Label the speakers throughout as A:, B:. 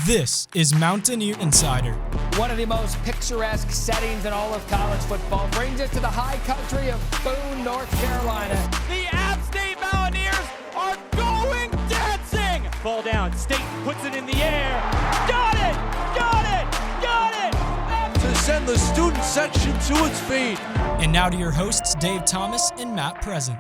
A: This is Mountaineer Insider.
B: One of the most picturesque settings in all of college football brings us to the high country of Boone, North Carolina.
C: The App State Mountaineers are going dancing! Ball down, State puts it in the air. Got it! Got it! Got it!
D: To send the student section to its feet.
A: And now to your hosts, Dave Thomas and Matt Present.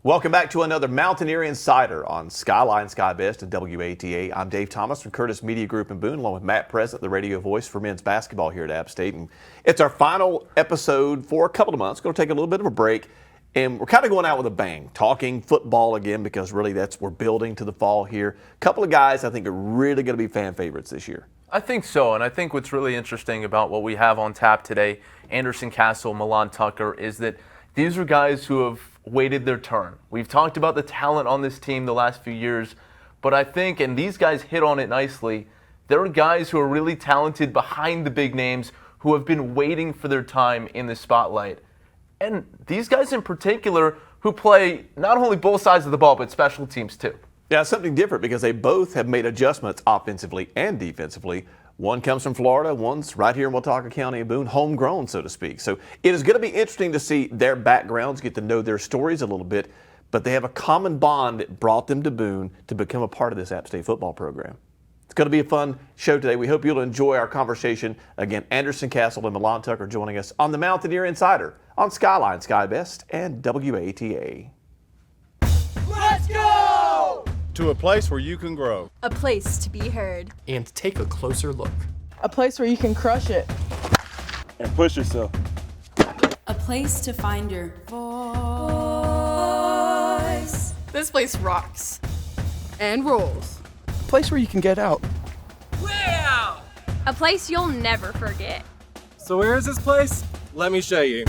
E: Welcome back to another Mountaineer Insider on Skyline Sky Best and WATA. I'm Dave Thomas from Curtis Media Group in Boone, along with Matt Present, the radio voice for men's basketball here at App State. And it's our final episode for a couple of months. Going to take a little bit of a break, and we're kind of going out with a bang, talking football again, because really we're building to the fall here. A couple of guys I think are really going to be fan favorites this year.
F: I think so, and I think what's really interesting about what we have on tap today, Anderson Castle, Milan Tucker, is that these are guys who have waited their turn. We've talked about the talent on this team the last few years, but I think, and these guys hit on it nicely, there are guys who are really talented behind the big names who have been waiting for their time in the spotlight. And these guys in particular who play not only both sides of the ball, but special teams too.
E: Yeah, something different because they both have made adjustments offensively and defensively. One comes from Florida, one's right here in Watauga County in Boone, homegrown, so to speak. So it is going to be interesting to see their backgrounds, get to know their stories a little bit, but they have a common bond that brought them to Boone to become a part of this App State football program. It's going to be a fun show today. We hope you'll enjoy our conversation. Again, Anderson Castle and Milan Tucker joining us on the Mountaineer Insider on Skyline Sky Best and WATA.
C: Let's go!
G: To a place where you can grow.
H: A place to be heard.
I: And take a closer look.
J: A place where you can crush it.
G: And push yourself.
H: A place to find your voice.
J: This place rocks. And rolls.
D: A place where you can get out.
C: Wow!
H: A place you'll never forget.
G: So where is this place? Let me show you.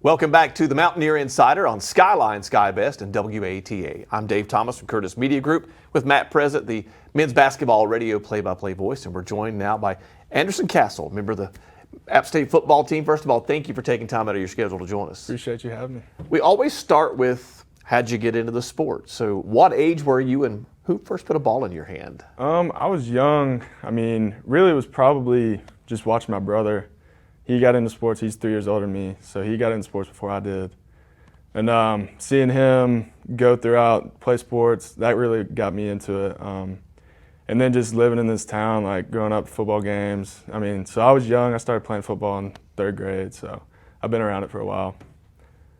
E: Welcome back to the Mountaineer Insider on Skyline Sky Best and WATA. I'm Dave Thomas from Curtis Media Group with Matt Present, the men's basketball radio play-by-play voice, and we're joined now by Anderson Castle, member of the App State football team. First of all, thank you for taking time out of your schedule to join us.
G: Appreciate you having me.
E: We always start with how'd you get into the sport? So what age were you and who first put a ball in your hand?
G: I was young. Really it was probably just watching my brother. He got into sports. He's 3 years older than me, so he got into sports before I did. And seeing him go throughout, play sports, that really got me into it. And then just living in this town, like growing up football games. So I was young. I started playing football in 3rd grade, so I've been around it for a while.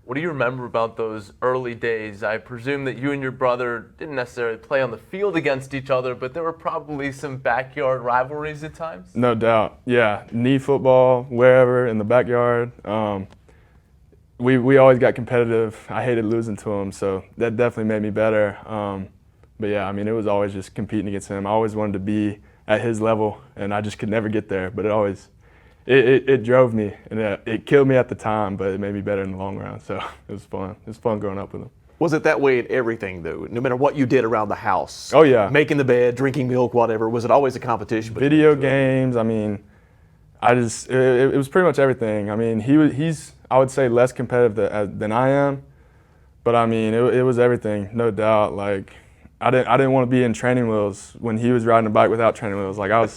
F: What do you remember about those early days? I presume that you and your brother didn't necessarily play on the field against each other, but there were probably some backyard rivalries at times?
G: No doubt. Yeah, knee football, wherever, in the backyard. We always got competitive. I hated losing to him, so that definitely made me better. But yeah, it was always just competing against him. I always wanted to be at his level, and I just could never get there, but it drove me, and it killed me at the time, but it made me better in the long run. So it was fun. It was fun growing up with him.
E: Was it that way in everything, though? No matter what you did around the house?
G: Oh, yeah.
E: Making the bed, drinking milk, whatever. Was it always a competition?
G: Video games. It was pretty much everything. He's I would say less competitive than I am, but it was everything, no doubt. Like I didn't want to be in training wheels when he was riding a bike without training wheels. Like I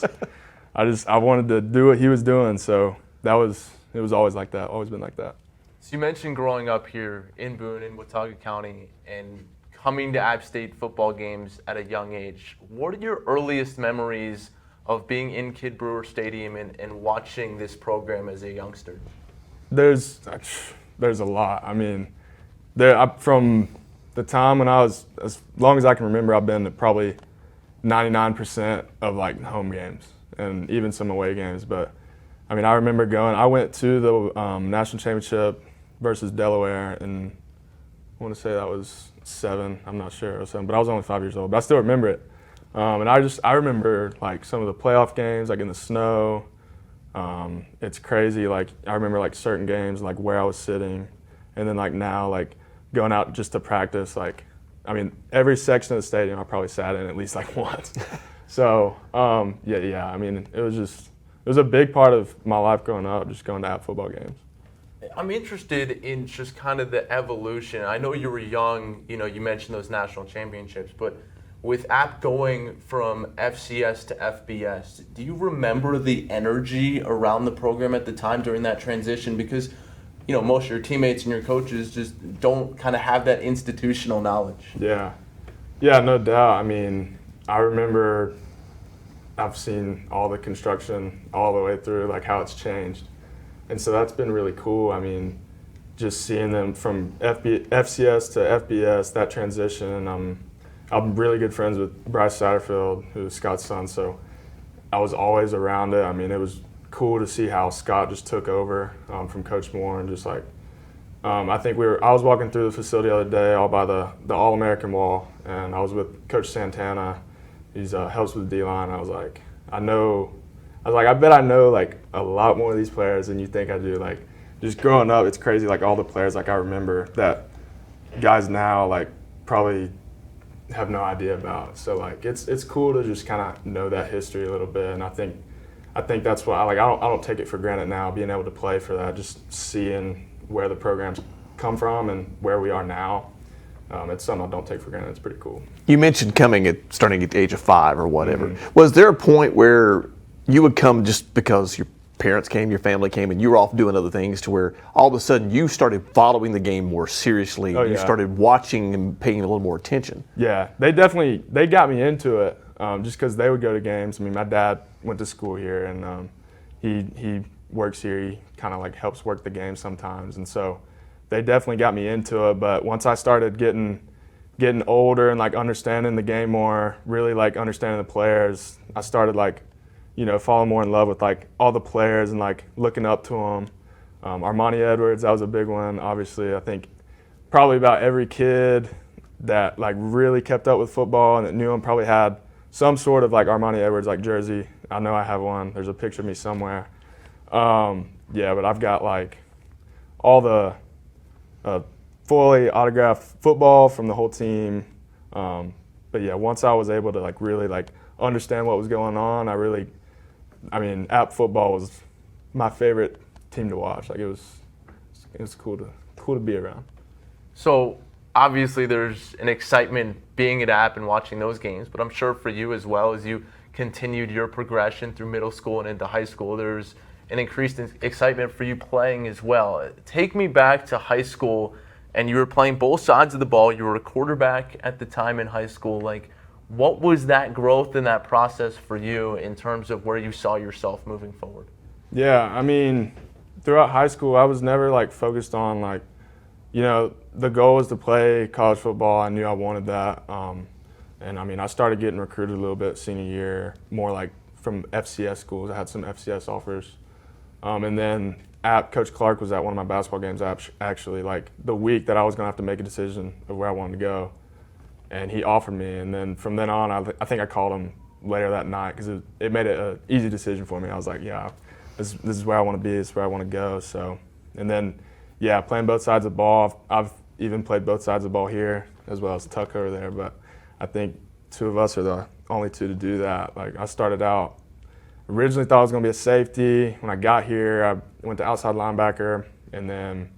G: wanted to do what he was doing. So it was always like that. Always been like that.
F: So you mentioned growing up here in Boone, in Watauga County, and coming to App State football games at a young age. What are your earliest memories of being in Kidd Brewer Stadium and watching this program as a youngster?
G: There's a lot. I mean, from the time when I was, as long as I can remember, I've been to probably 99% of like home games and even some away games. But I mean, I remember I went to the national championship versus Delaware, and I want to say that was 7. I'm not sure, it was 7, but I was only 5 years old. But I still remember it. And I remember like some of the playoff games, like in the snow. It's crazy. Like I remember like certain games, like where I was sitting, and then like now, like going out just to practice. Like, I mean, every section of the stadium I probably sat in at least like once. So yeah. I mean, it was a big part of my life growing up, just going to App football games.
F: I'm interested in just kind of the evolution. I know you were young, you mentioned those national championships, but with App going from FCS to FBS, do you remember the energy around the program at the time during that transition? Because, most of your teammates and your coaches just don't kind of have that institutional knowledge.
G: Yeah, no doubt. I mean, I remember I've seen all the construction all the way through, like how it's changed. And so that's been really cool. I mean, just seeing them from FCS to FBS, that transition. I'm really good friends with Bryce Satterfield, who's Scott's son, so I was always around it. I mean, it was cool to see how Scott just took over from Coach Moore, and just like, I think I was walking through the facility the other day, all by the All-American wall, and I was with Coach Santana. He's helps with the D-line. I was like, I bet I know like a lot more of these players than you think I do. Like, just growing up, it's crazy. Like all the players, like I remember that guys now like probably have no idea about. So like it's cool to just kind of know that history a little bit, and I think that's what I don't take it for granted now, being able to play for that, just seeing where the programs come from and where we are now. It's something I don't take for granted. It's pretty cool.
E: You mentioned starting at the age of 5 or whatever. Mm-hmm. Was there a point where you would come just because your parents came, your family came, and you were off doing other things, to where all of a sudden you started following the game more seriously?
G: Oh, yeah.
E: You started watching and paying a little more attention.
G: Yeah, they got me into it just because they would go to games. I mean, my dad went to school here, and he works here. He kind of like helps work the game sometimes, and so they definitely got me into it. But once I started getting older and like understanding the game more, really like understanding the players, I started like, falling more in love with like all the players and like looking up to them. Armani Edwards, that was a big one. Obviously, I think probably about every kid that like really kept up with football and that knew him probably had some sort of like Armani Edwards like jersey. I know I have one. There's a picture of me somewhere. But I've got like all the fully autographed football from the whole team. But yeah, once I was able to like really like understand what was going on, App football was my favorite team to watch. Like it was cool to be around.
F: So obviously there's an excitement being at App and watching those games, but I'm sure for you as well, as you continued your progression through middle school and into high school, there's an increased excitement for you playing as well. Take me back to high school, and you were playing both sides of the ball. You were a quarterback at the time in high school. Like, what was that growth in that process for you in terms of where you saw yourself moving forward? Yeah,
G: I mean, throughout high school, I was never like focused on like, the goal was to play college football. I knew I wanted that. And I started getting recruited a little bit senior year, more like from FCS schools. I had some FCS offers. And then Coach Clark was at one of my basketball games actually, like the week that I was going to have to make a decision of where I wanted to go. And he offered me. And then from then on, I think I called him later that night because it made it an easy decision for me. I was like, yeah, this is where I want to be. This is where I want to go. So, and then, yeah, playing both sides of the ball. I've even played both sides of the ball here as well as Tucker over there. But I think two of us are the only two to do that. Like I started out, originally thought I was going to be a safety. When I got here, I went to outside linebacker, and then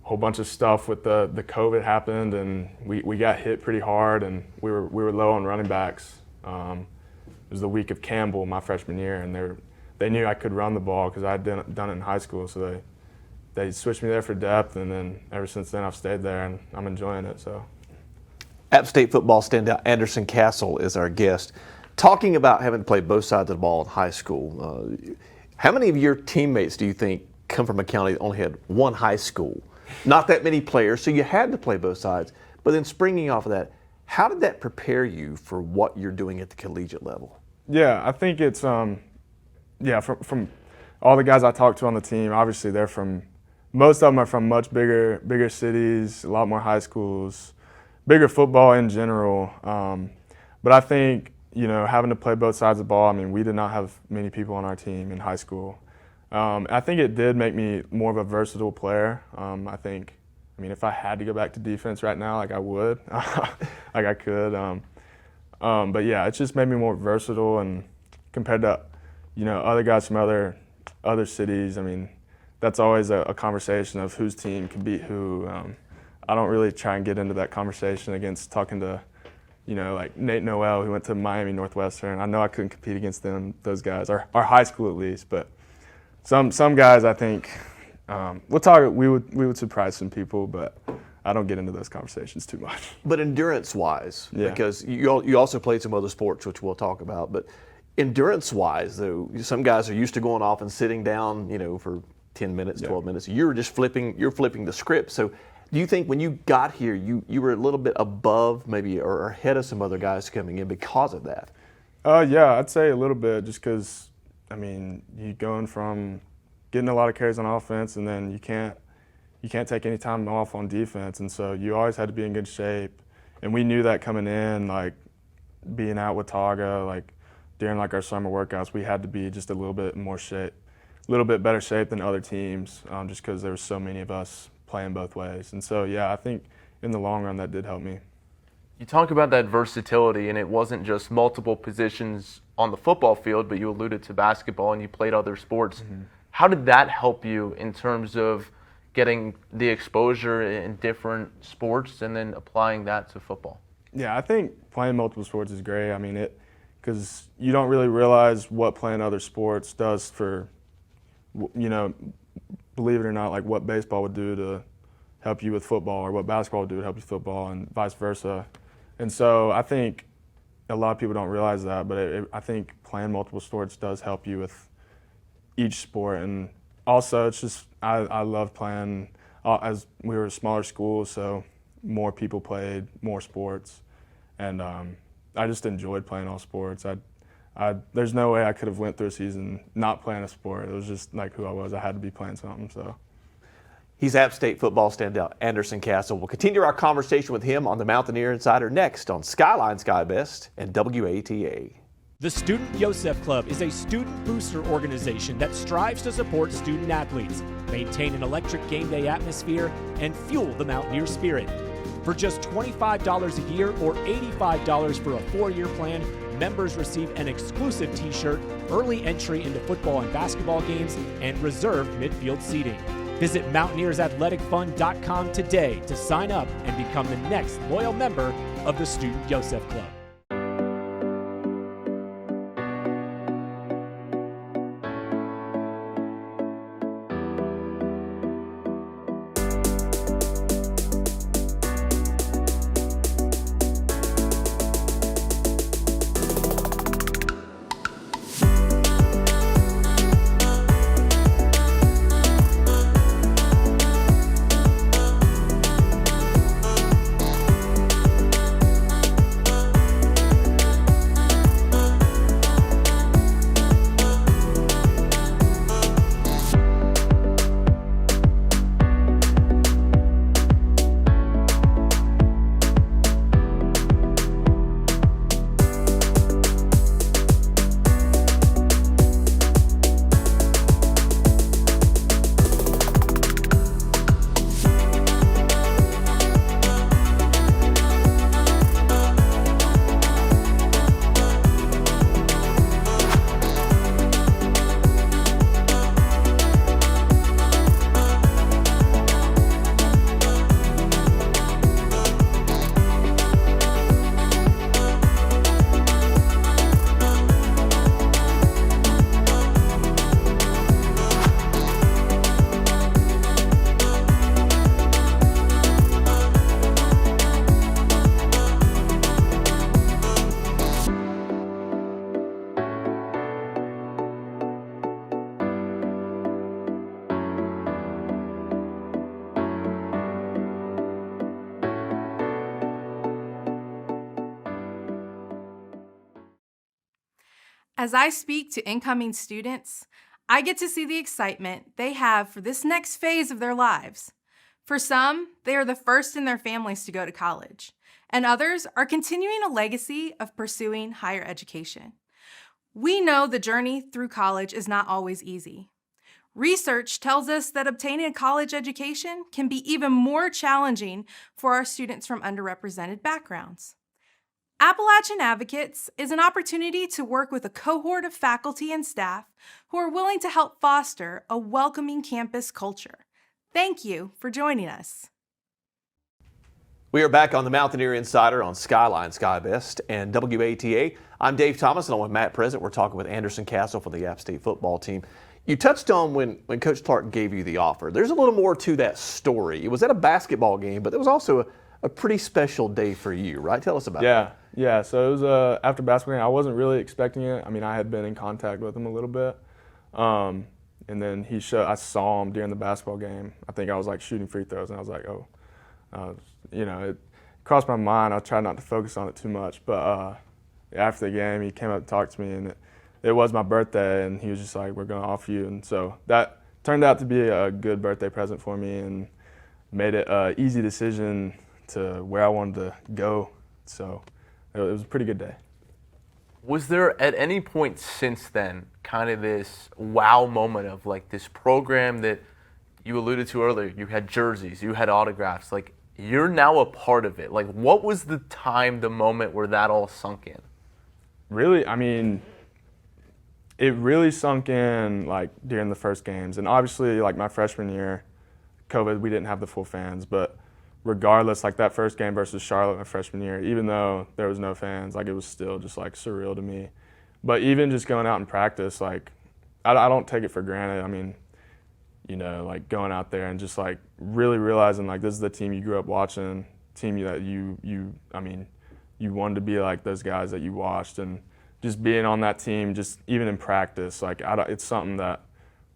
G: a whole bunch of stuff with the COVID happened, and we got hit pretty hard, and we were low on running backs. It was the week of Campbell, my freshman year, and they knew I could run the ball because I had done it in high school, so they switched me there for depth, and then ever since then I've stayed there, and I'm enjoying it. So,
E: App State football standout Anderson Castle is our guest. Talking about having to play both sides of the ball in high school, how many of your teammates do you think come from a county that only had one high school? Not that many players, so you had to play both sides. But then springing off of that, how did that prepare you for what you're doing at the collegiate level?
G: Yeah, I think it's from all the guys I talked to on the team, obviously most of them are from much bigger cities, a lot more high schools, bigger football in general. But I think, having to play both sides of the ball, I mean, we did not have many people on our team in high school. I think it did make me more of a versatile player. If I had to go back to defense right now, I would, I could. But yeah, it just made me more versatile, and compared to, other guys from other cities, that's always a conversation of whose team can beat who. I don't really try and get into that conversation against talking to, like Nate Noel, who went to Miami Northwestern. I know I couldn't compete against those guys, our high school at least, but some guys I think Watauga, we would surprise some people, but I don't get into those conversations too much.
E: But endurance-wise, because you also played some other sports, which we'll talk about, but endurance-wise, though, some guys are used to going off and sitting down, for 10 minutes, 12 minutes. You're flipping the script. So do you think when you got here, you were a little bit above maybe or ahead of some other guys coming in because of that?
G: Yeah, I'd say a little bit, just because, you going from getting a lot of carries on offense, and then you can't take any time off on defense, and so you always had to be in good shape. And we knew that coming in, being out Watauga, during our summer workouts, we had to be just a little bit better shape than other teams, just because there were so many of us playing both ways. And so yeah, I think in the long run that did help me.
F: You talk about that versatility, and it wasn't just multiple positions on the football field, but you alluded to basketball and you played other sports. Mm-hmm. How did that help you in terms of getting the exposure in different sports and then applying that to football? Yeah,
G: I think playing multiple sports is great. Because you don't really realize what playing other sports does for, believe it or not, what baseball would do to help you with football, or what basketball would do to help you with football, and vice versa. And so I think a lot of people don't realize that, but I think playing multiple sports does help you with each sport. And also, it's just, I love playing, as we were a smaller school, so more people played more sports. And I just enjoyed playing all sports. There's no way I could have went through a season not playing a sport. It was just who I was. I had to be playing something. So,
E: he's App State football standout Anderson Castle. We'll continue our conversation with him on the Mountaineer Insider next on Skyline Sky Best and WATA.
A: The Student Yosef Club is a student booster organization that strives to support student athletes, maintain an electric game day atmosphere, and fuel the Mountaineer spirit. For just $25 a year or $85 for a 4-year plan, members receive an exclusive t-shirt, early entry into football and basketball games, and reserved midfield seating. Visit MountaineersAthleticFund.com today to sign up and become the next loyal member of the Student Yosef Club.
K: As I speak to incoming students, I get to see the excitement they have for this next phase of their lives. For some, they are the first in their families to go to college, and others are continuing a legacy of pursuing higher education. We know the journey through college is not always easy. Research tells us that obtaining a college education can be even more challenging for our students from underrepresented backgrounds. Appalachian Advocates is an opportunity to work with a cohort of faculty and staff who are willing to help foster a welcoming campus culture. Thank you for joining us.
E: We are back on the Mountaineer Insider on Skyline, SkyBest, and WATA. I'm Dave Thomas, and I'm with Matt Present. We're talking with Anderson Castle for the App State football team. You touched on when Coach Clark gave you the offer. There's a little more to that story. It was at a basketball game, but it was also a pretty special day for you, right? Tell us about it.
G: Yeah. So it was after basketball game. I wasn't really expecting it. I mean, I had been in contact with him a little bit. And then I saw him during the basketball game. I think I was like shooting free throws, and I was like, it crossed my mind. I tried not to focus on it too much. But after the game, he came up and talked to me, and it was my birthday, and he was just like, we're going to offer you. And so that turned out to be a good birthday present for me and made it an easy decision to where I wanted to go. So it was a pretty good day.
F: Was there at any point since then kind of this wow moment of like this program that you alluded to earlier? You had jerseys, you had autographs, like you're now a part of it. Like what was the moment where that all sunk in?
G: Really, I mean, it really sunk in like during the first games. And obviously like my freshman year, COVID, we didn't have the full fans, but regardless, like that first game versus Charlotte my freshman year, even though there was no fans, like it was still just like surreal to me. But even just going out and practice, like I don't take it for granted. I mean, like going out there and just like really realizing like this is the team you grew up watching, team that you wanted to be like those guys that you watched, and just being on that team, just even in practice, like it's something that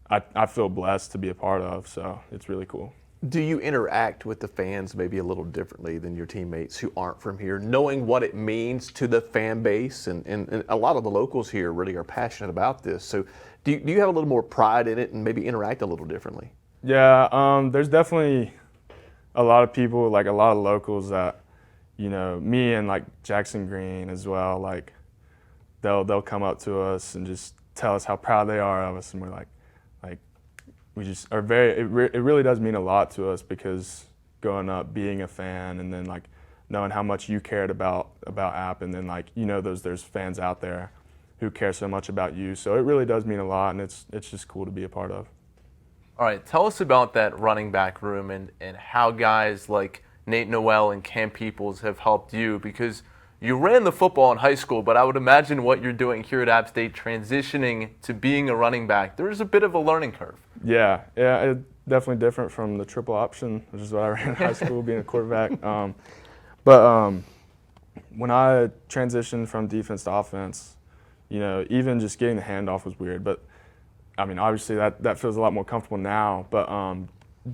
G: I feel blessed to be a part of. So it's really cool.
E: Do you interact with the fans maybe a little differently than your teammates who aren't from here, knowing what it means to the fan base? And a lot of the locals here really are passionate about this. So do you have a little more pride in it and maybe interact a little differently?
G: Yeah, there's definitely a lot of people, like a lot of locals that, me and like Jackson Green as well, like they'll come up to us and just tell us how proud they are of us, and we're like we just are very, it really does mean a lot to us, because growing up being a fan and then like knowing how much you cared about App, and then like there's fans out there who care so much about you, so it really does mean a lot, and it's just cool to be a part of.
F: All right, tell us about that running back room and how guys like Nate Noel and Cam Peoples have helped you, because you ran the football in high school, but I would imagine what you're doing here at App State, transitioning to being a running back, there's a bit of a learning curve. Yeah,
G: it's definitely different from the triple option, which is what I ran in high school, being a quarterback. But when I transitioned from defense to offense, even just getting the handoff was weird. But I mean, obviously that feels a lot more comfortable now. But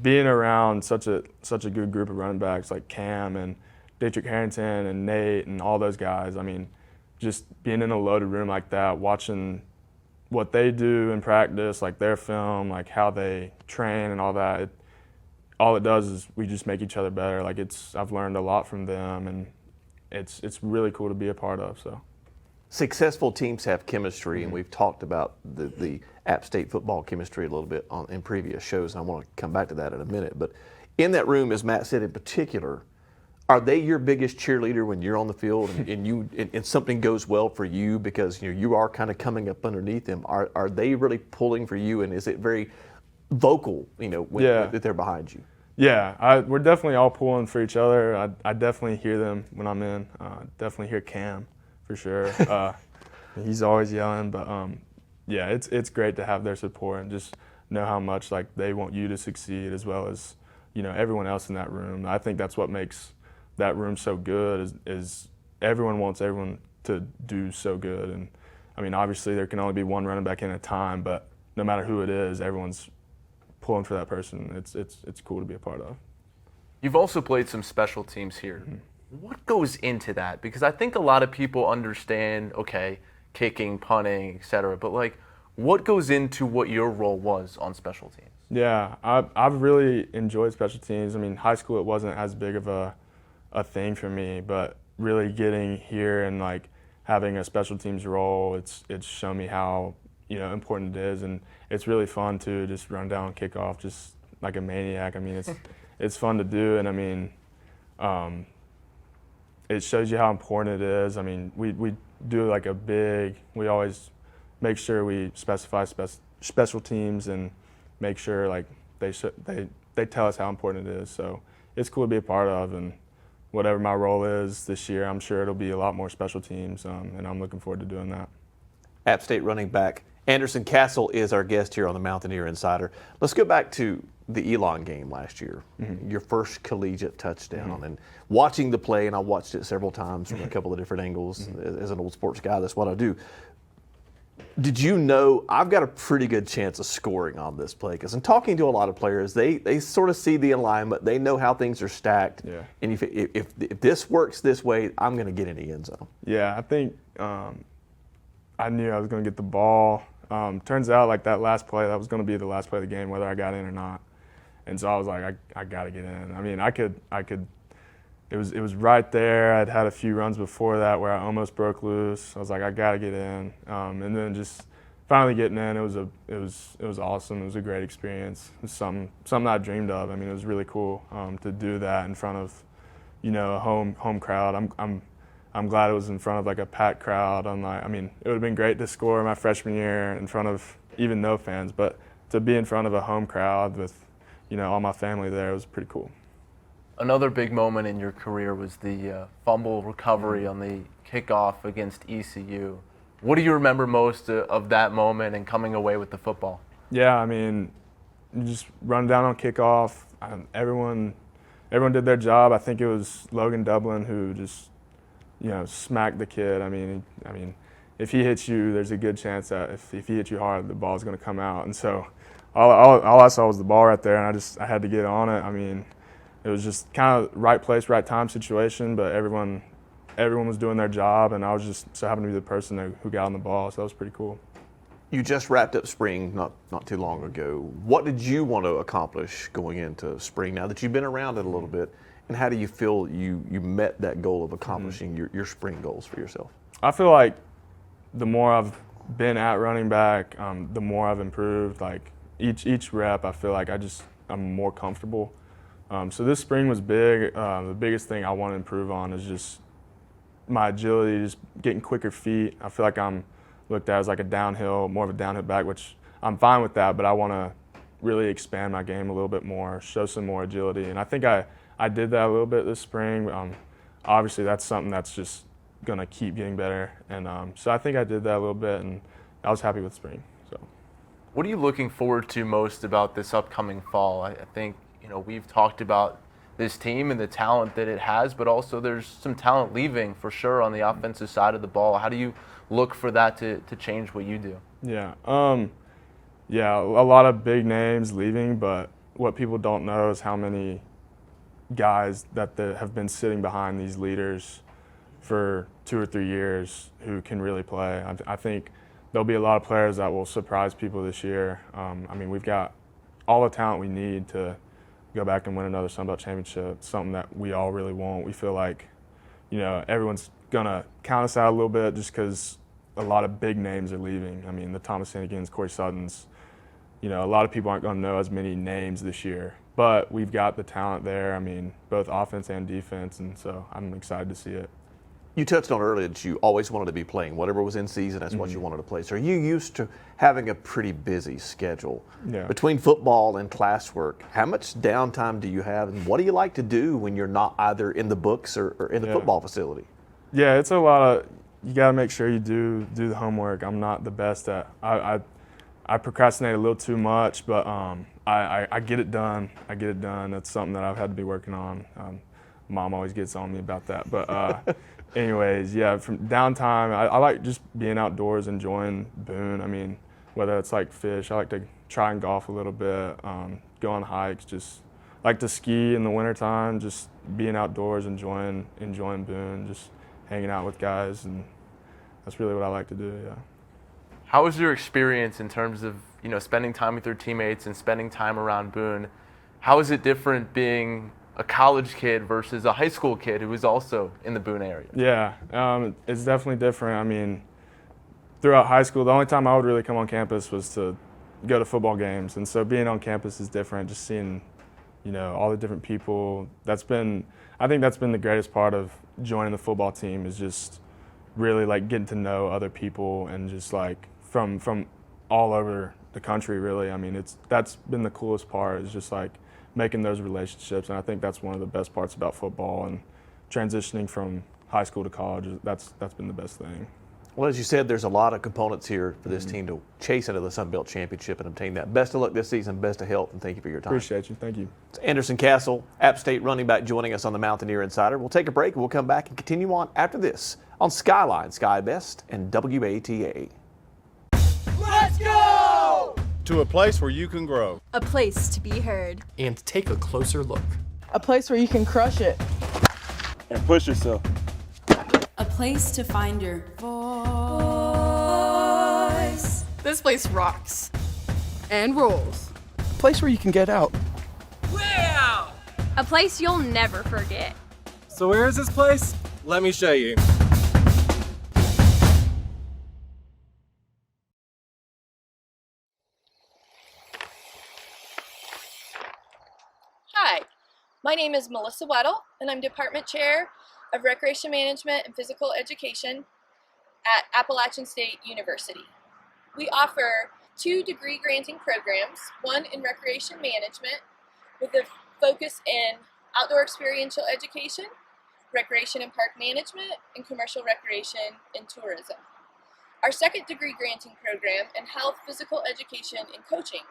G: being around such a good group of running backs like Cam and Dietrich Harrington and Nate and all those guys, I mean, just being in a loaded room like that, watching what they do in practice, like their film, like how they train and all that, all it does is we just make each other better. Like I've learned a lot from them, and it's really cool to be a part of. So
E: successful teams have chemistry, and we've talked about the App State football chemistry a little bit in previous shows, and I want to come back to that in a minute. But in that room, as Matt said in particular, are they your biggest cheerleader when you're on the field and something goes well for you, because you are kind of coming up underneath them? Are they really pulling for you, and is it very vocal when they're behind you?
G: Yeah, we're definitely all pulling for each other. I definitely hear them when I'm in. Definitely hear Cam for sure. He's always yelling, but yeah, it's great to have their support and just know how much like they want you to succeed, as well as everyone else in that room. I think that's what makes that room so good, is everyone wants everyone to do so good. And I mean, obviously there can only be one running back in at a time, but no matter who it is, everyone's pulling for that person. It's cool to be a part of.
F: You've also played some special teams here. Mm-hmm. What goes into that? Because I think a lot of people understand, okay, kicking, punting, etc. But like, what goes into what your role was on special teams?
G: Yeah, I've really enjoyed special teams. I mean, high school it wasn't as big of a thing for me, but really getting here and like having a special teams role, it's shown me how important it is, and it's really fun to just run down kickoff just like a maniac. I mean, it's fun to do, and I mean, it shows you how important it is. I mean, we do like we always make sure we specify special teams and make sure like they tell us how important it is. So it's cool to be a part of, and whatever my role is this year, I'm sure it'll be a lot more special teams, and I'm looking forward to doing that.
E: App State running back Anderson Castle is our guest here on the Mountaineer Insider. Let's go back to the Elon game last year, your first collegiate touchdown, and watching the play, and I watched it several times from a couple of different angles. As an old sports guy, that's what I do. Did you know I've got a pretty good chance of scoring on this play? Because in talking to a lot of players, they sort of see the alignment, they know how things are stacked, and if this works this way, I'm going to get in the end zone.
G: Yeah, I think I knew I was going to get the ball. Turns out like that last play, that was going to be the last play of the game, whether I got in or not. And so I was like, I got to get in. I mean, I could. It was right there. I'd had a few runs before that where I almost broke loose. I was like, I got to get in. And then just finally getting in, it was awesome. It was a great experience. It was something I dreamed of. I mean, it was really cool to do that in front of, a home crowd. I'm glad it was in front of like a packed crowd. I mean, it would have been great to score my freshman year in front of even no fans, but to be in front of a home crowd with, all my family there was pretty cool.
F: Another big moment in your career was the fumble recovery on the kickoff against ECU. What do you remember most of that moment and coming away with the football? Yeah,
G: I mean, you just run down on kickoff. Everyone did their job. I think it was Logan Dublin who just, smacked the kid. I mean, if he hits you, there's a good chance that if he hits you hard, the ball's going to come out. And so all I saw was the ball right there, and I had to get on it. I mean, it was just kind of right place, right time situation, but everyone was doing their job, and I was just so happened to be the person who got on the ball, so that was pretty cool.
E: You just wrapped up spring not too long ago. What did you want to accomplish going into spring now that you've been around it a little bit, and how do you feel you met that goal of accomplishing your spring goals for yourself?
G: I feel like the more I've been at running back, the more I've improved. Like each rep, I feel like I'm more comfortable. So this spring was big. The biggest thing I want to improve on is just my agility, just getting quicker feet. I feel like I'm looked at as like more of a downhill back, which I'm fine with that, but I want to really expand my game a little bit more, show some more agility. And I think I did that a little bit this spring. Obviously, that's something that's just going to keep getting better. And so I think I did that a little bit, and I was happy with spring. So,
F: what are you looking forward to most about this upcoming fall? I think, we've talked about this team and the talent that it has, but also there's some talent leaving for sure on the offensive side of the ball. How do you look for that to change what you do?
G: Yeah, a lot of big names leaving, but what people don't know is how many guys that have been sitting behind these leaders for 2 or 3 years who can really play. I think there'll be a lot of players that will surprise people this year. I mean, we've got all the talent we need to go back and win another Sun Belt championship, something that we all really want. We feel like, everyone's going to count us out a little bit just because a lot of big names are leaving. I mean, the Thomas Hennigans, Corey Suttons, a lot of people aren't going to know as many names this year. But we've got the talent there, I mean, both offense and defense, and so I'm excited to see it.
E: You touched on earlier that you always wanted to be playing. Whatever was in season, that's what you wanted to play. So are you used to having a pretty busy schedule?
G: Yeah.
E: Between football and classwork, how much downtime do you have, and what do you like to do when you're not either in the books or in the football facility?
G: Yeah, it's a lot of, you got to make sure you do the homework. I'm not the best at, I procrastinate a little too much, but I get it done. That's something that I've had to be working on. Mom always gets on me about that, but anyways, yeah, from downtime, I like just being outdoors, enjoying Boone. I mean, whether it's like fish, I like to try and golf a little bit, go on hikes, just like to ski in the wintertime, just being outdoors, enjoying Boone, just hanging out with guys. And that's really what I like to do, yeah.
F: How was your experience in terms of, spending time with your teammates and spending time around Boone? How is it different being a college kid versus a high school kid who was also in the Boone area?
G: Yeah, it's definitely different. I mean, throughout high school, the only time I would really come on campus was to go to football games. And so being on campus is different, just seeing, all the different people. I think that's been the greatest part of joining the football team, is just really like getting to know other people and just like from all over the country, really. I mean, that's been the coolest part, is just like making those relationships. And I think that's one of the best parts about football, and transitioning from high school to college, that's been the best thing.
E: Well, as you said, there's a lot of components here for this team to chase into the Sun Belt Championship and obtain that. Best of luck this season, best of health, and thank you for your time.
G: Appreciate you. Thank you.
E: It's Anderson Castle, App State running back, joining us on the Mountaineer Insider. We'll take a break and we'll come back and continue on after this on Skyline, Sky Best, and WATA.
C: Let's go!
D: To a place where you can grow.
H: A place to be heard.
I: And take a closer look.
J: A place where you can crush it.
D: And push yourself.
H: A place to find your voice.
J: This place rocks. And rolls.
D: A place where you can get out.
H: A place you'll never forget.
D: So where is this place? Let me show you.
L: Hi, my name is Melissa Weddle, and I'm Department Chair of Recreation Management and Physical Education at Appalachian State University. We offer 2 degree-granting programs, one in Recreation Management with a focus in Outdoor Experiential Education, Recreation and Park Management, and Commercial Recreation and Tourism. Our second degree-granting program in Health, Physical Education, and Coaching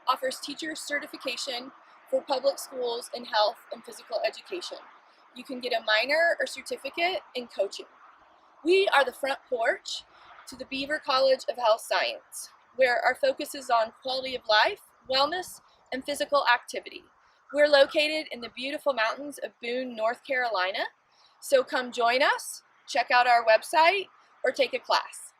L: offers teacher certification for public schools in health and physical education. You can get a minor or certificate in coaching. We are the front porch to the Beaver College of Health Science, where our focus is on quality of life, wellness, and physical activity. We're located in the beautiful mountains of Boone, North Carolina, so come join us, check out our website, or take a class.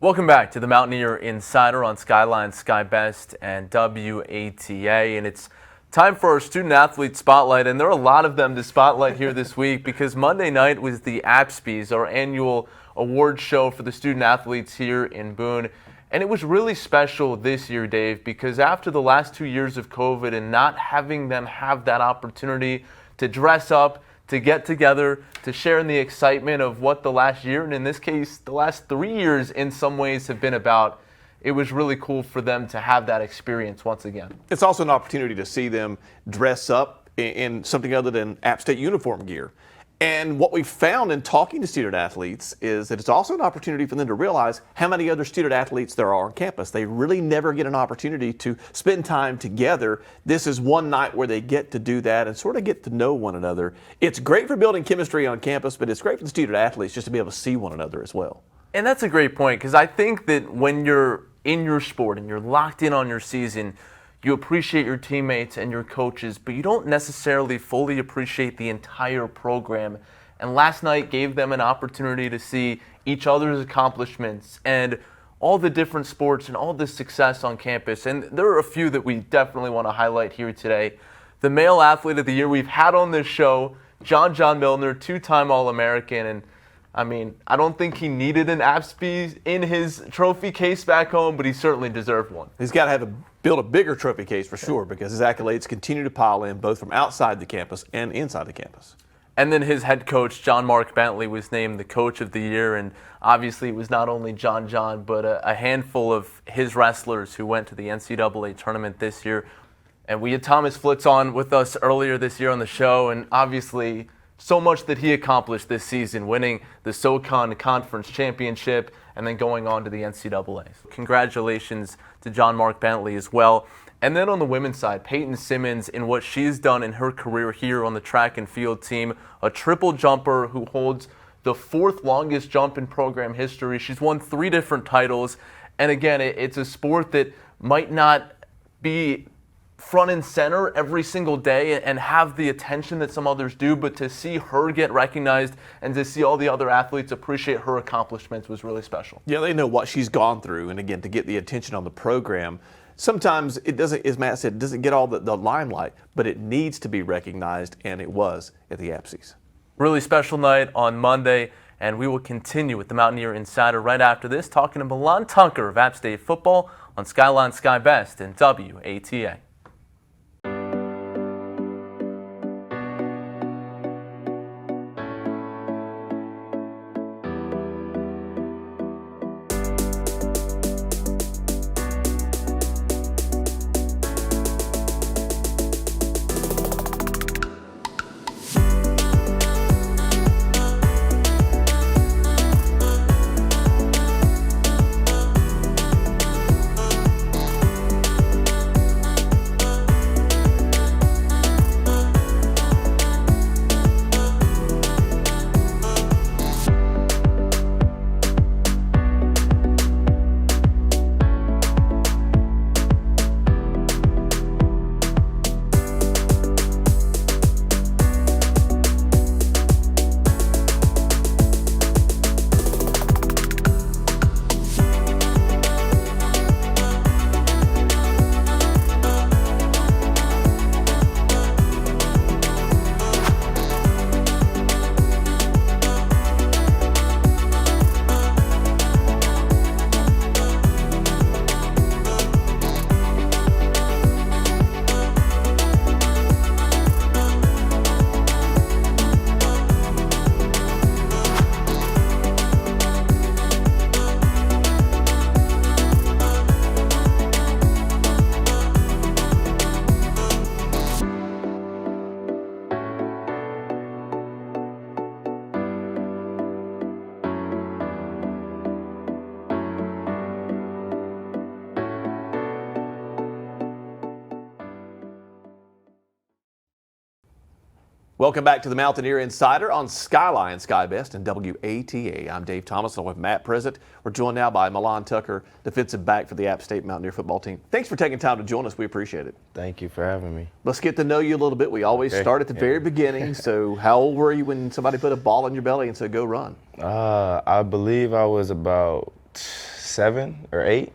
F: Welcome back to the Mountaineer Insider on Skyline, Sky Best, and WATA. And it's time for our student athlete spotlight. And there are a lot of them to spotlight here this week, because Monday night was the APSPs, our annual award show for the student athletes here in Boone. And it was really special this year, Dave, because after the last 2 years of COVID and not having them have that opportunity to dress up, to get together, to share in the excitement of what the last year, and in this case, the last 3 years in some ways have been about, it was really cool for them to have that experience once again.
E: It's also an opportunity to see them dress up in something other than App State uniform gear. And what we've found in talking to student athletes is that it's also an opportunity for them to realize how many other student athletes there are on campus. They really never get an opportunity to spend time together. This is one night where they get to do that and sort of get to know one another. It's great for building chemistry on campus, but it's great for the student athletes just to be able to see one another as well.
F: And that's a great point, because I think that when you're in your sport and you're locked in on your season, you appreciate your teammates and your coaches, but you don't necessarily fully appreciate the entire program. And last night gave them an opportunity to see each other's accomplishments and all the different sports and all the success on campus. And there are a few that we definitely want to highlight here today. The male athlete of the year we've had on this show, John Milner, 2-time All-American. And I mean, I don't think he needed an APSP in his trophy case back home, but he certainly deserved one.
E: He's got to build a bigger trophy case for sure, because his accolades continue to pile in both from outside the campus and inside the campus.
F: And then his head coach, John Mark Bentley, was named the coach of the year. And obviously it was not only John, but a handful of his wrestlers who went to the NCAA tournament this year. And we had Thomas Flitz on with us earlier this year on the show, and obviously so much that he accomplished this season, winning the SoCon Conference Championship and then going on to the NCAA. Congratulations to John Mark Bentley as well. And then on the women's side, Peyton Simmons, in what she's done in her career here on the track and field team, a triple jumper who holds the 4th longest jump in program history. She's won 3 different titles. And again, it's a sport that might not be front and center every single day and have the attention that some others do, but to see her get recognized and to see all the other athletes appreciate her accomplishments was really special.
E: Yeah, they know what she's gone through, and again, to get the attention on the program, sometimes it doesn't, as Matt said, it doesn't get all the limelight, but it needs to be recognized, and it was at the APSEs.
F: Really special night on Monday, and we will continue with the Mountaineer Insider right after this, talking to Milan Tucker of App State football on Skyline Sky Best and WATA.
E: Welcome back to the Mountaineer Insider on Skyline Sky Best and WATA. I'm Dave Thomas along with Matt Present. We're joined now by Milan Tucker, defensive back for the App State Mountaineer football team. Thanks for taking time to join us. We appreciate it.
M: Thank you for having me.
E: Let's get to know you a little bit. We always start at the very beginning. So how old were you when somebody put a ball in your belly and said, go run?
M: I believe I was about 7 or 8.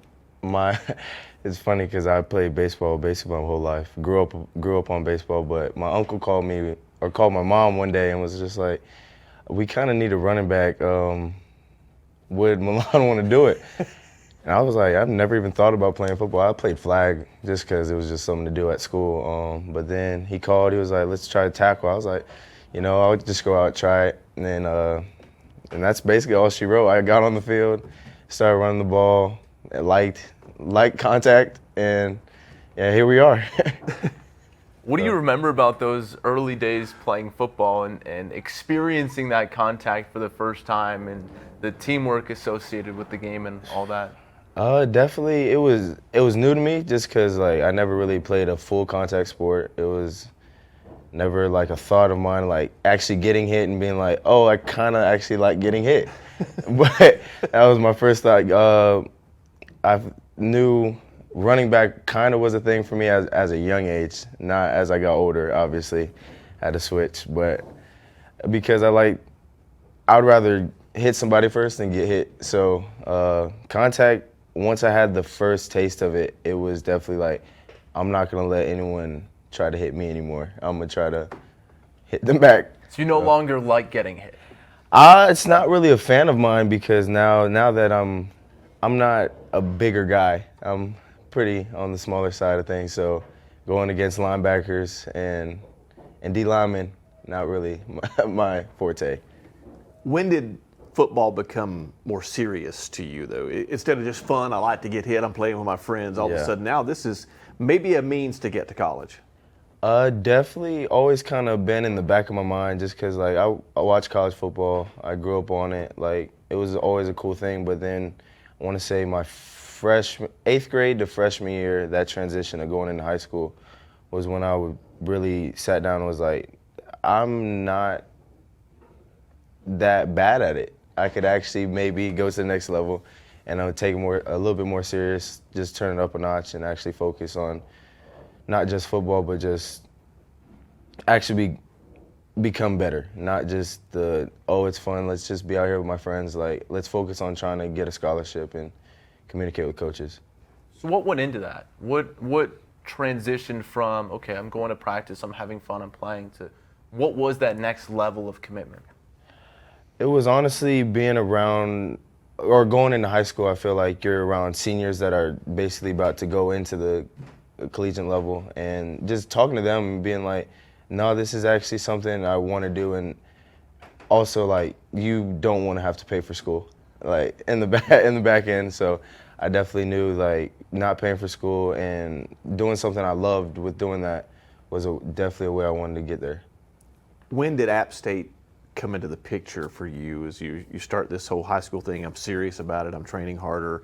M: It's funny because I played baseball basically my whole life. Grew up on baseball, but my uncle called my mom one day and was just like, we kind of need a running back. Would Milan want to do it? And I was like, I've never even thought about playing football. I played flag just because it was just something to do at school. But then he called. He was like, let's try to tackle. I was like, I'll just go out and try it. And then and that's basically all she wrote. I got on the field, started running the ball, light contact, and yeah, here we are.
F: What do you remember about those early days playing football and experiencing that contact for the first time and the teamwork associated with the game and all that?
M: Definitely, it was new to me just because I never really played a full contact sport. It was never a thought of mine actually getting hit and being like, oh, I kind of actually like getting hit. But that was my first thought. I knew running back kind of was a thing for me as a young age, not as I got older, obviously. Had to switch, but because I would rather hit somebody first than get hit. So contact, once I had the first taste of it, it was definitely I'm not going to let anyone try to hit me anymore. I'm going to try to hit them back.
F: So you no longer like getting hit?
M: It's not really a fan of mine because now that I'm not a bigger guy. I'm pretty on the smaller side of things, so going against linebackers and D linemen, not really my forte.
E: When did football become more serious to you, though? Instead of just fun, I like to get hit, I'm playing with my friends, all of a sudden now this is maybe a means to get to college.
M: Definitely always kind of been in the back of my mind just because I watch college football. I grew up on it. It was always a cool thing, but then I want to say my 8th grade to freshman year, that transition of going into high school was when I really sat down and was like, I'm not that bad at it. I could actually maybe go to the next level and I would take it a little bit more serious, just turn it up a notch and actually focus on not just football, but just actually become better. Not just it's fun, let's just be out here with my friends. Like, let's focus on trying to get a scholarship and communicate with coaches.
F: So what went into that? What transitioned from, okay, I'm going to practice, I'm having fun, I'm playing, to what was that next level of commitment?
M: It was honestly being around, or going into high school. I feel like you're around seniors that are basically about to go into the collegiate level, and just talking to them and being like, no, this is actually something I want to do. And also, like, you don't want to have to pay for school, like, in the back end. So I definitely knew, like, not paying for school and doing something I loved with doing that was definitely a way I wanted to get there.
E: When did App State come into the picture for you as you start this whole high school thing? I'm serious about it. I'm training harder.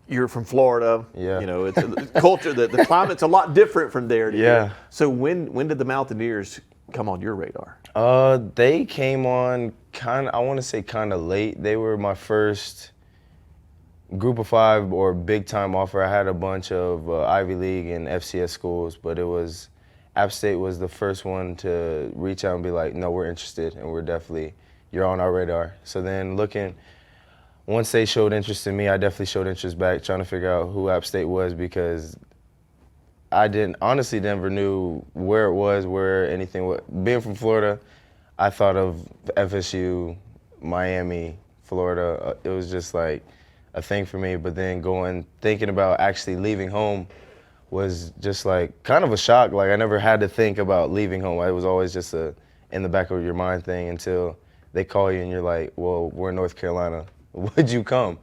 E: You're from Florida.
M: Yeah.
E: You know, it's a culture, the climate's a lot different from there to
M: yeah.
E: here. So when did the Mountaineers come on your radar?
M: They came on I want to say kind of late. They were my first Group of 5 or big time offer. I had a bunch of Ivy League and FCS schools, but App State was the first one to reach out and be like, no, we're interested, and you're on our radar. So then once they showed interest in me, I definitely showed interest back, trying to figure out who App State was, because I honestly never knew where it was, where anything. Being from Florida, I thought of FSU, Miami, Florida. It was just like a thing for me. But then thinking about actually leaving home was just like kind of a shock. Like, I never had to think about leaving home. It was always just in the back of your mind thing until they call you and you're like, well, we're in North Carolina. Would you come?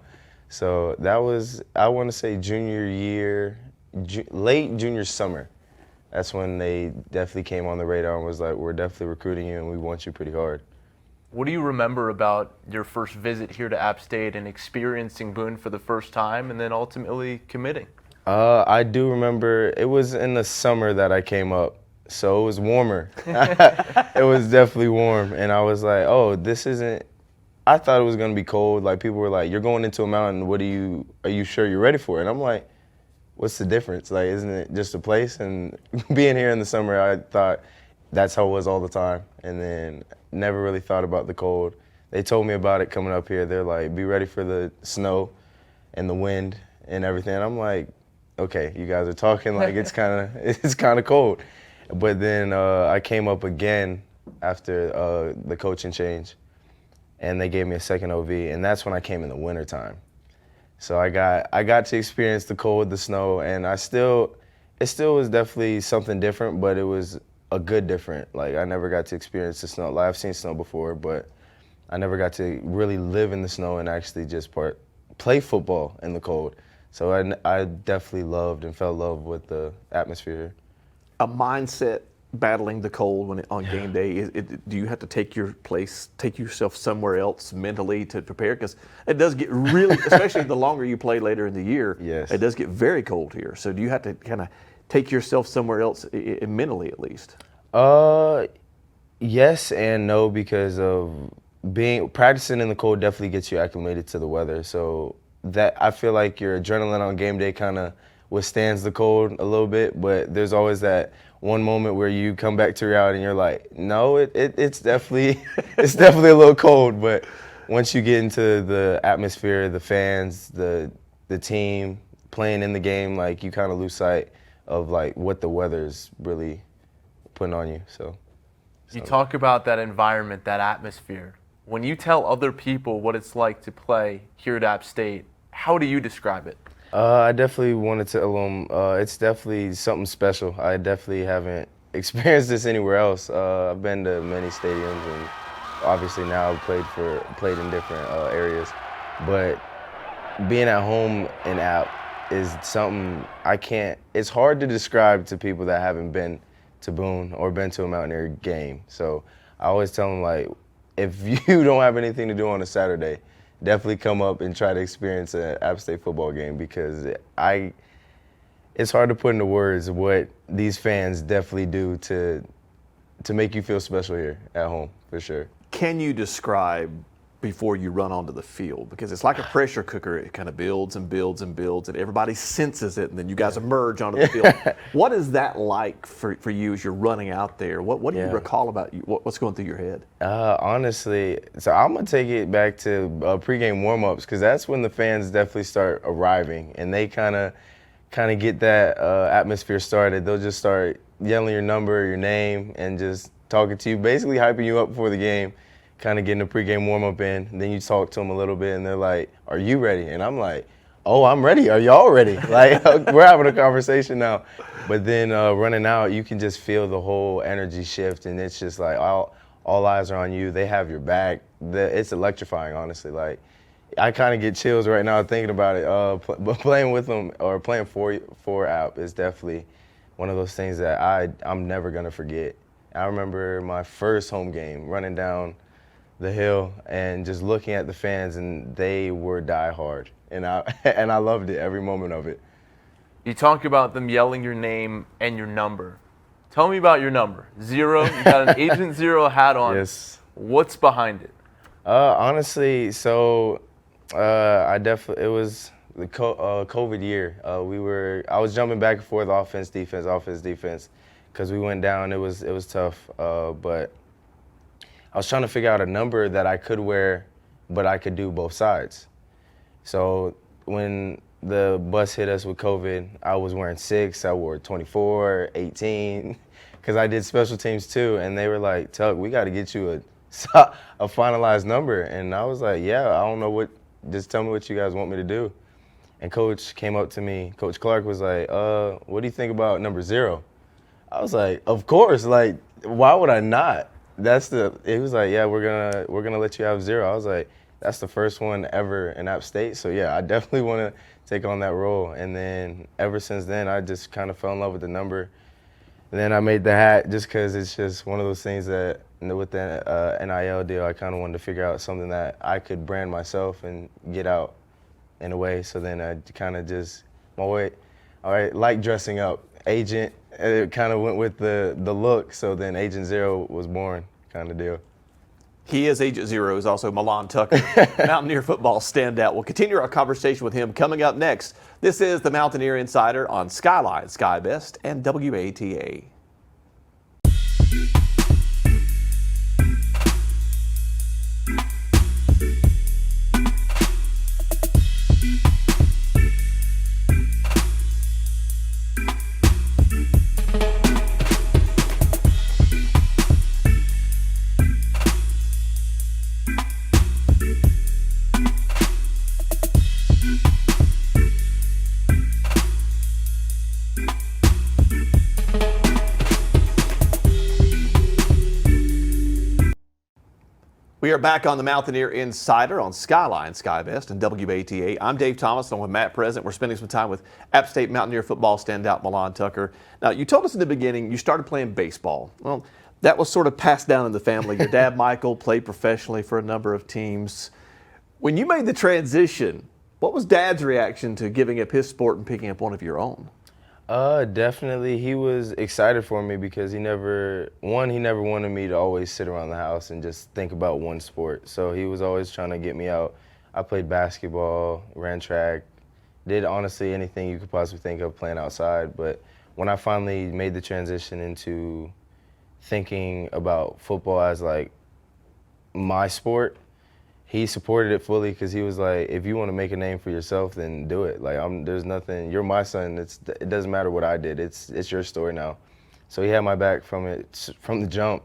M: So that was, I want to say, junior year, late junior summer. That's when they definitely came on the radar and was like, we're definitely recruiting you and we want you pretty hard.
F: What do you remember about your first visit here to App State and experiencing Boone for the first time and then ultimately committing?
M: I do remember it was in the summer that I came up, so it was warmer. It was definitely warm, and I was like, oh, this isn't, I thought it was going to be cold. Like, people were like, you're going into a mountain, are you sure you're ready for it? And I'm like, what's the difference? Like, isn't it just a place? And being here in the summer, I thought that's how it was all the time, and then never really thought about the cold. They told me about it coming up here. They're like, be ready for the snow and the wind and everything. And I'm like, okay, you guys are talking like it's kind of cold. But then I came up again after the coaching change, and they gave me a second OV, and that's when I came in the wintertime. So I got to experience the cold, the snow, and it still was definitely something different, but it was a good different. Like, I never got to experience the snow. Like, I've seen snow before, but I never got to really live in the snow and actually just play football in the cold. So I definitely loved and fell in love with the atmosphere. A
E: mindset battling the cold on game day. Do you have to take yourself somewhere else mentally to prepare? Because it does get really, especially the longer you play later in the year,
M: yes,
E: it does get very cold here. So do you have to kind of take yourself somewhere else, mentally at least?
M: Yes and no, because of practicing in the cold definitely gets you acclimated to the weather. So that, I feel like your adrenaline on game day kind of withstands the cold a little bit, but there's always that one moment where you come back to reality and you're like, no, it's definitely a little cold. But once you get into the atmosphere, the fans, the team playing in the game, like, you kind of lose sight of like what the weather's really putting on you. So
F: you talk about that environment, that atmosphere. When you tell other people what it's like to play here at App State, how do you describe it?
M: I definitely wanted to tell them it's definitely something special. I definitely haven't experienced this anywhere else. I've been to many stadiums, and obviously now I've played in different areas. But being at home in App is something it's hard to describe to people that haven't been to Boone or been to a Mountaineer game. So I always tell them, like, if you don't have anything to do on a Saturday, definitely come up and try to experience an App State football game, because it's hard to put into words what these fans definitely do to make you feel special here at home, for sure.
E: Can you describe before you run onto the field? Because it's like a pressure cooker. It kind of builds and builds and builds, and everybody senses it, and then you guys emerge onto the field. What is that like for you as you're running out there? What do you recall about you? What's going through your head?
M: Honestly, so I'm going to take it back to pregame warm-ups, because that's when the fans definitely start arriving, and they kind of get that atmosphere started. They'll just start yelling your number, your name, and just talking to you, basically hyping you up before the game, kind of getting a pregame warm-up in. And then you talk to them a little bit, and they're like, "Are you ready?" And I'm like, "Oh, I'm ready. Are y'all ready?" Like, we're having a conversation now. But then running out, you can just feel the whole energy shift, and it's just like all eyes are on you. They have your back. It's electrifying, honestly. Like, I kind of get chills right now thinking about it. But playing with them or playing for App is definitely one of those things that I'm never gonna forget. I remember my first home game, running down the hill and just looking at the fans, and they were diehard, and I loved it, every moment of it.
F: You talk about them yelling your name and your number. Tell me about your number. 0. You got an Agent 0 hat on.
M: Yes.
F: What's behind it?
M: Honestly, so it was the COVID year. I was jumping back and forth, offense, defense, because we went down. It was tough, but I was trying to figure out a number that I could wear, but I could do both sides. So when the bus hit us with COVID, I was wearing 6. I wore 24, 18, because I did special teams too. And they were like, "Tuck, we got to get you a finalized number." And I was like, "Yeah, I don't know just tell me what you guys want me to do." And Coach came up to me. Coach Clark was like, "What do you think about number 0?" I was like, "Of course, like, why would I not?" He was like, "Yeah, we're gonna let you have 0." I was like, "That's the first one ever in App State, so yeah, I definitely want to take on that role." And then ever since then, I just kind of fell in love with the number. And then I made the hat just because it's just one of those things that with the NIL deal, I kind of wanted to figure out something that I could brand myself and get out in a way. So then I kind of just like dressing up. Agent, it kind of went with the look, so then Agent 0 was born, kind of deal.
E: He is Agent 0. He's also Milan Tucker, Mountaineer football standout. We'll continue our conversation with him coming up next. This is the Mountaineer Insider on Skyline, Sky Best, and WATA. We are back on the Mountaineer Insider on Skyline, Sky Best, and WATA. I'm Dave Thomas, along with Matt Present. We're spending some time with App State Mountaineer football standout Milan Tucker. Now, you told us in the beginning you started playing baseball. Well, that was sort of passed down in the family. Your dad, Michael, played professionally for a number of teams. When you made the transition, what was Dad's reaction to giving up his sport and picking up one of your own?
M: Definitely. He was excited for me because he never wanted me to always sit around the house and just think about one sport. So he was always trying to get me out. I played basketball, ran track, did honestly anything you could possibly think of playing outside. But when I finally made the transition into thinking about football as like my sport, he supported it fully because he was like, "If you want to make a name for yourself, then do it. Like, there's nothing. You're my son. It doesn't matter what I did. It's your story now." So he had my back from the jump.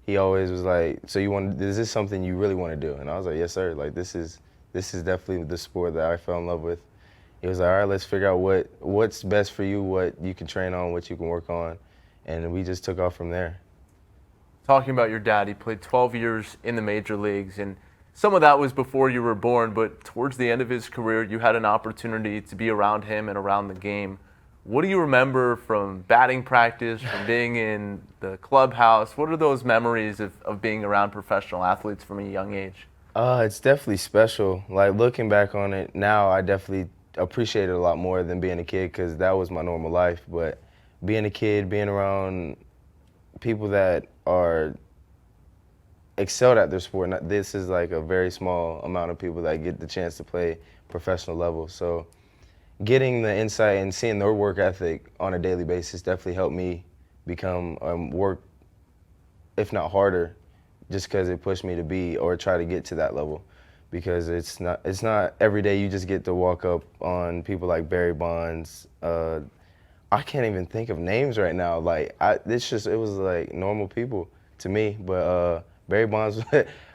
M: He always was like, "So is this something you really want to do?" And I was like, "Yes, sir. Like, this is definitely the sport that I fell in love with." He was like, "All right, let's figure out what's best for you, what you can train on, what you can work on," and we just took off from there.
F: Talking about your dad, he played 12 years in the major leagues, and some of that was before you were born, but towards the end of his career, you had an opportunity to be around him and around the game. What do you remember from batting practice, from being in the clubhouse? What are those memories of being around professional athletes from a young age?
M: It's definitely special. Like, looking back on it now, I definitely appreciate it a lot more than being a kid because that was my normal life. But being a kid, being around people that are excelled at their sport. This is like a very small amount of people that get the chance to play professional level. So getting the insight and seeing their work ethic on a daily basis definitely helped me become work, if not harder, just because it pushed me to be or try to get to that level. Because it's not every day you just get to walk up on people like Barry Bonds. I can't even think of names right now. Like it was like normal people to me. But Barry Bonds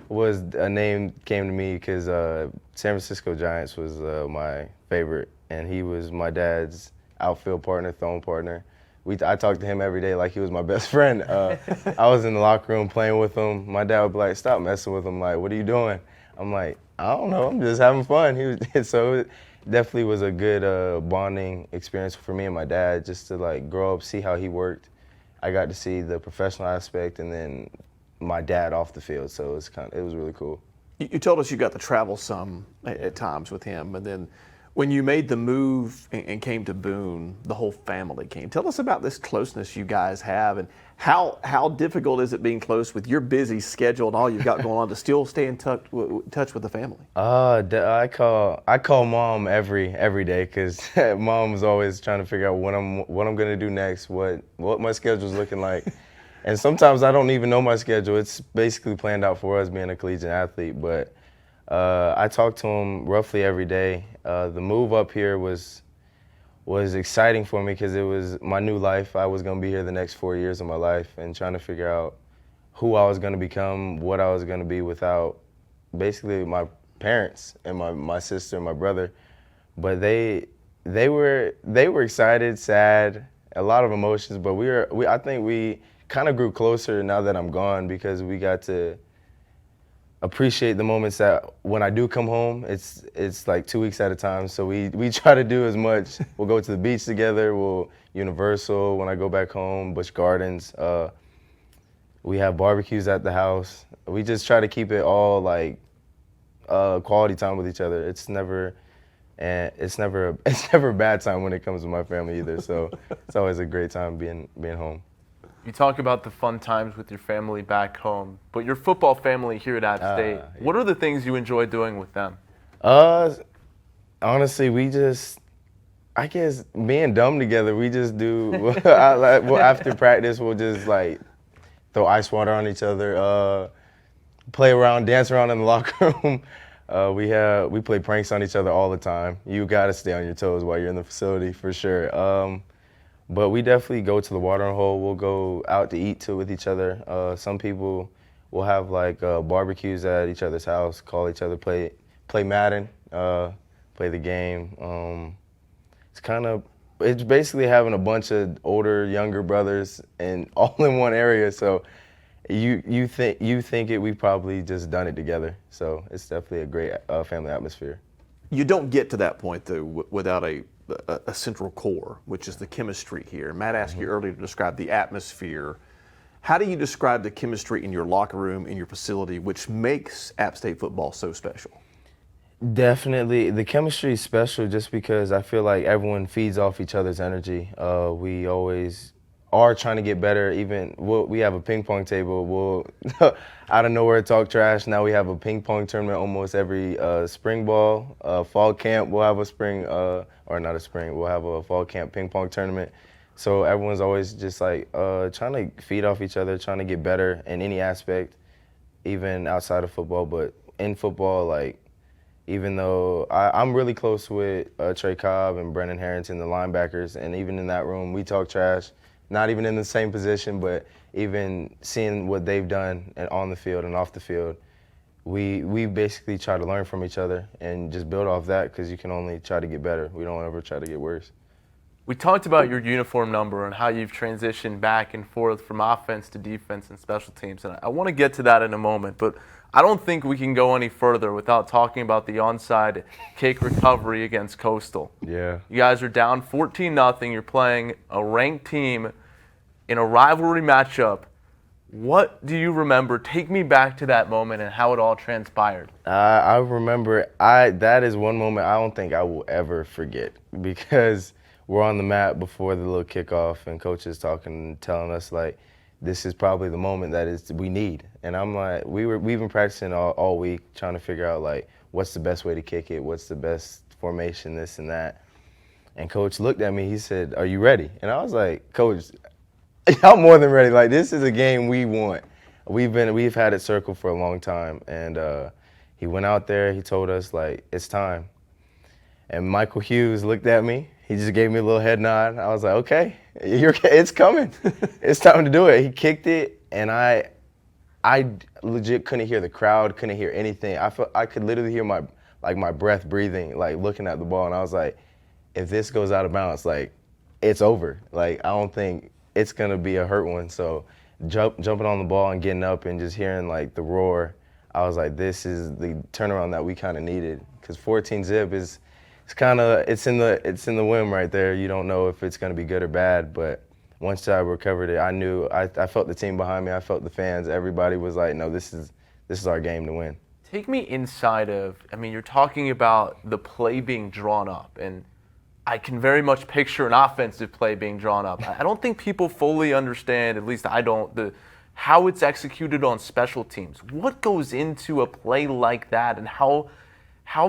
M: was a name came to me because San Francisco Giants was my favorite, and he was my dad's outfield partner, throwing partner. I talked to him every day like he was my best friend. I was in the locker room playing with him. My dad would be like, "Stop messing with him. Like, what are you doing?" I'm like, "I don't know. I'm just having fun." So it definitely was a good bonding experience for me and my dad, just to like grow up, see how he worked. I got to see the professional aspect, and then my dad off the field. So it was really cool.
E: You told us you got to travel some at times with him, and then when you made the move and came to Boone, the whole family came. Tell us about this closeness you guys have, and how difficult is it being close with your busy schedule and all you've got going on to still stay in touch with the family?
M: I call mom every day because mom's always trying to figure out what I'm gonna do next, what my schedule's looking like, and sometimes I don't even know my schedule. It's basically planned out for us being a collegiate athlete, but I talk to him roughly every day. The move up here was exciting for me because it was my new life. I was going to be here the next 4 years of my life, and trying to figure out who I was going to become, what I was going to be without basically my parents and my sister and my brother. But they were excited, sad, a lot of emotions. But I think we kind of grew closer now that I'm gone, because we got to appreciate the moments that when I do come home, it's like 2 weeks at a time. So we try to do as much. We'll go to the beach together. We'll Universal when I go back home, Busch Gardens. We have barbecues at the house. We just try to keep it all like quality time with each other. It's never a bad time when it comes to my family either. So it's always a great time being home.
F: You talk about the fun times with your family back home, but your football family here at App State,
M: yeah.
F: What are the things you enjoy doing with them?
M: Honestly, I guess being dumb together, we just do, after practice, we'll just like throw ice water on each other, play around, dance around in the locker room. We play pranks on each other all the time. You gotta stay on your toes while you're in the facility for sure. But we definitely go to the watering hole. We'll go out to eat with each other. Some people will have like barbecues at each other's house, call each other, play Madden, play the game. It's basically having a bunch of older, younger brothers and all in one area. So you think we've probably just done it together. So it's definitely a great family atmosphere.
E: You don't get to that point though without a central core, which is the chemistry here. Matt asked you earlier to describe the atmosphere. How do you describe the chemistry in your locker room, in your facility, which makes App State football so special?
M: Definitely. The chemistry is special just because I feel like everyone feeds off each other's energy. We always are trying to get better. Even we have a ping pong table. We'll out of nowhere talk trash. Now we have a ping pong tournament almost every spring ball. Fall camp, we'll have a spring, or not a spring, we'll have a fall camp ping pong tournament. So everyone's always just like trying to feed off each other, trying to get better in any aspect, even outside of football. But in football, like, even though I'm really close with Trey Cobb and Brendan Harrington, the linebackers, and even in that room, we talk trash. Not even in the same position, but even seeing what they've done on the field and off the field, we basically try to learn from each other and just build off that, because you can only try to get better. We don't ever try to get worse.
F: We talked about your uniform number and how you've transitioned back and forth from offense to defense and special teams, and I want to get to that in a moment, but I don't think we can go any further without talking about the onside kick recovery against Coastal.
M: Yeah.
F: You guys are down 14-0. You're playing a ranked team in a rivalry matchup. What do you remember? Take me back to that moment and how it all transpired.
M: I remember that is one moment I don't think I will ever forget, because we're on the mat before the little kickoff and coach is talking, telling us like, this is probably the moment that we need. And I'm like, we've been practicing all week trying to figure out like what's the best way to kick it, what's the best formation, this and that. And Coach looked at me, he said, "Are you ready?" And I was like, "Coach, I'm more than ready. Like, this is a game we want. We've had it circled for a long time." And he went out there, he told us like, "It's time." And Michael Hughes looked at me, he just gave me a little head nod. I was like, "Okay, it's coming. It's time to do it." He kicked it, and I legit couldn't hear the crowd, couldn't hear anything. I could literally hear my breath breathing, like looking at the ball, and I was like, if this goes out of bounds, like, it's over. Like, I don't think it's gonna be a hurt one. So jumping on the ball and getting up and just hearing like the roar, I was like, this is the turnaround that we kind of needed. Because 14-zip it's in the wind right there. You don't know if it's gonna be good or bad, but once I recovered it, I knew, I felt the team behind me, I felt the fans, everybody was like, no, this is our game to win.
F: Take me inside of, I mean, you're talking about the play being drawn up, and I can very much picture an offensive play being drawn up. I don't think people fully understand, at least I don't, how it's executed on special teams. What goes into a play like that, and how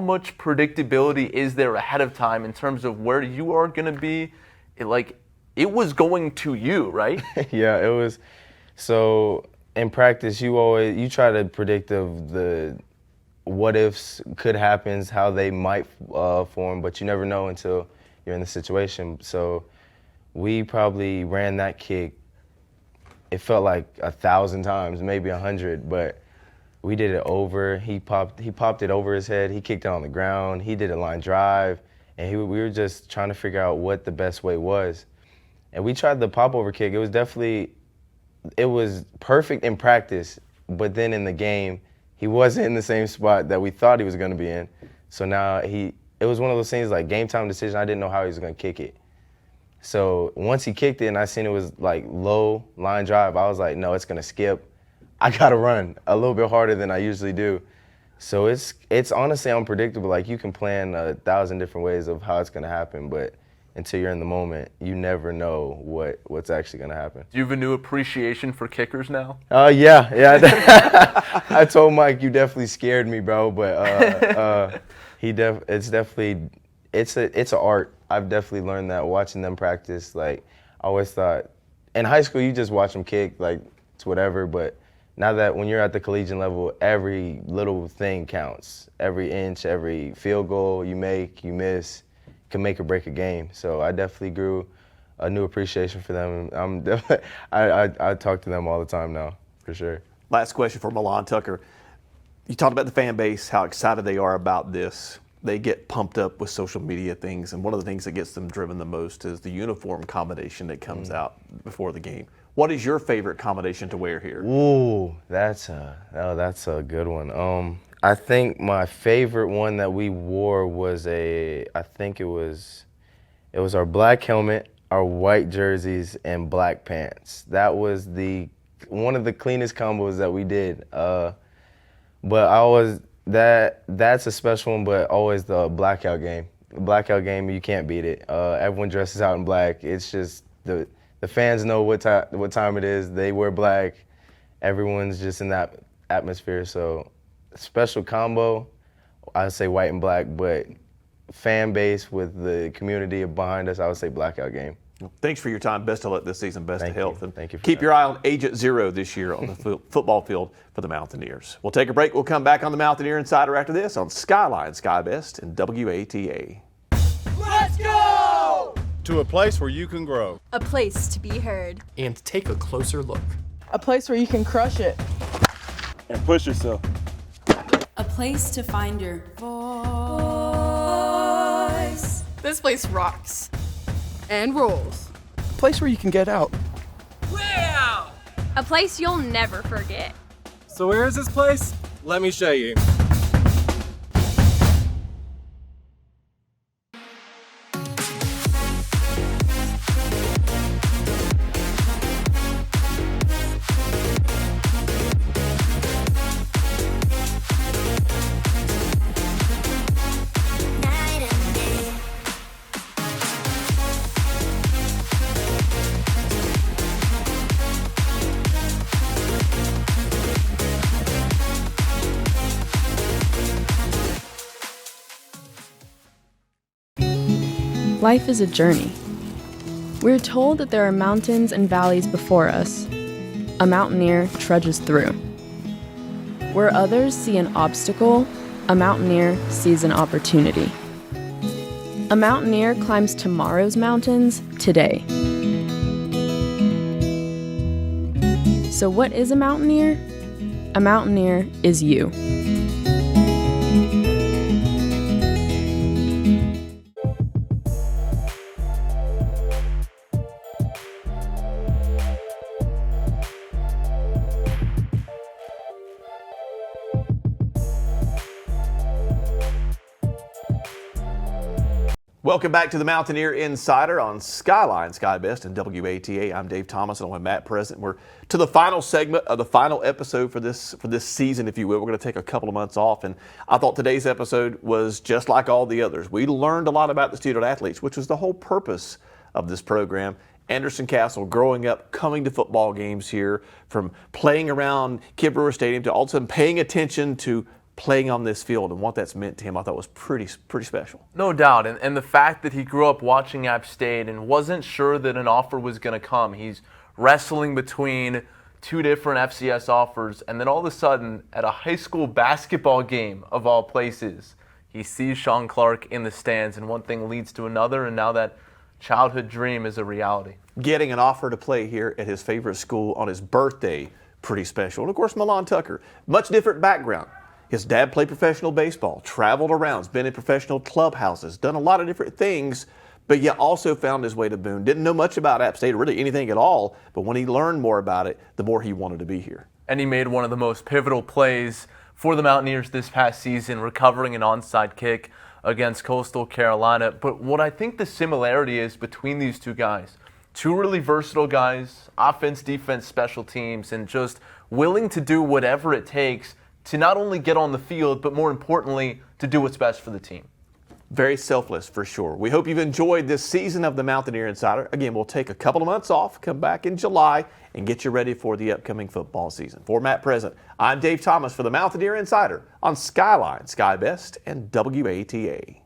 F: much predictability is there ahead of time in terms of where you are going to be? It was going to you, right?
M: Yeah, it was. So in practice, you try to predict the what ifs could happen, how they might form, but you never know until you're in the situation. So we probably ran that kick, it felt like 1,000 times, maybe 100, but we did it over. He popped it over his head. He kicked it on the ground. He did a line drive, and we were just trying to figure out what the best way was. And we tried the pop-over kick. It was perfect in practice, but then in the game, he wasn't in the same spot that we thought he was going to be in. So now it was one of those things like game time decision. I didn't know how he was going to kick it. So once he kicked it and I seen it was like low line drive, I was like, no, it's going to skip. I got to run a little bit harder than I usually do. So it's honestly unpredictable. Like, you can plan 1,000 different ways of how it's going to happen, but until you're in the moment, you never know what's actually going to happen.
F: Do you have a new appreciation for kickers now?
M: Yeah. I told Mike, you definitely scared me, bro. But it's an art. I've definitely learned that watching them practice. Like, I always thought in high school you just watch them kick, like it's whatever. But now that when you're at the collegiate level, every little thing counts. Every inch, every field goal you make, you miss, can make or break a game. So I definitely grew a new appreciation for them. I talk to them all the time now, for sure.
E: Last question for Milan Tucker. You talked about the fan base, how excited they are about this. They get pumped up with social media things, and one of the things that gets them driven the most is the uniform combination that comes out before the game. What is your favorite combination to wear here?
M: Ooh, that's a good one. I think my favorite one that we wore was I think it was our black helmet, our white jerseys, and black pants. That was one of the cleanest combos that we did. But that's a special one, but always the blackout game. The blackout game, you can't beat it. Everyone dresses out in black. It's just the fans know what time it is. They wear black. Everyone's just in that atmosphere. So special combo, I would say white and black, but fan base with the community behind us, I would say blackout game.
E: Thanks for your time. Best of luck this season. Best of health. And
M: thank you.
E: Keep your eye on Agent Zero this year on the football field for the Mountaineers. We'll take a break. We'll come back on the Mountaineer Insider after this on Skyline Skybest and WATA.
C: Let's go!
D: To a place where you can grow.
H: A place to be heard.
I: And take a closer look.
J: A place where you can crush it.
D: And push yourself.
H: A place to find your voice.
J: This place rocks. And rolls.
D: A place where you can get out.
H: A place you'll never forget.
D: So where is this place? Let me show you.
J: life is a journey. We're told that there are mountains and valleys before us. A mountaineer trudges through. Where others see an obstacle, a mountaineer sees an opportunity. A mountaineer climbs tomorrow's mountains today. So what is a mountaineer? A mountaineer is you.
E: Welcome back to the Mountaineer Insider on Skyline, Sky Best, and WATA. I'm Dave Thomas, along with Matt Present. We're to the final segment of the final episode for this season, if you will. We're going to take a couple of months off, and I thought today's episode was just like all the others. We learned a lot about the student athletes, which was the whole purpose of this program. Anderson Castle, growing up, coming to football games here, from playing around Kidd Brewer Stadium to all of a sudden paying attention to playing on this field and what that's meant to him, I thought was pretty special.
F: No doubt, and the fact that he grew up watching App State and wasn't sure that an offer was going to come. He's wrestling between two different FCS offers, and then all of a sudden, at a high school basketball game of all places, he sees Sean Clark in the stands, and one thing leads to another, and now that childhood dream is a reality.
E: Getting an offer to play here at his favorite school on his birthday, pretty special. And of course, Milan Tucker, much different background. His dad played professional baseball, traveled around, has been in professional clubhouses, done a lot of different things, but yet also found his way to Boone. Didn't know much about App State or really anything at all, but when he learned more about it, the more he wanted to be here.
F: And he made one of the most pivotal plays for the Mountaineers this past season, recovering an onside kick against Coastal Carolina. But what I think the similarity is between these two guys, two really versatile guys, offense, defense, special teams, and just willing to do whatever it takes to not only get on the field, but more importantly, to do what's best for the team.
E: Very selfless, for sure. We hope you've enjoyed this season of the Mountaineer Insider. Again, we'll take a couple of months off, come back in July, and get you ready for the upcoming football season. For Matt Present, I'm Dave Thomas for the Mountaineer Insider on Skyline, Sky Best, and WATA.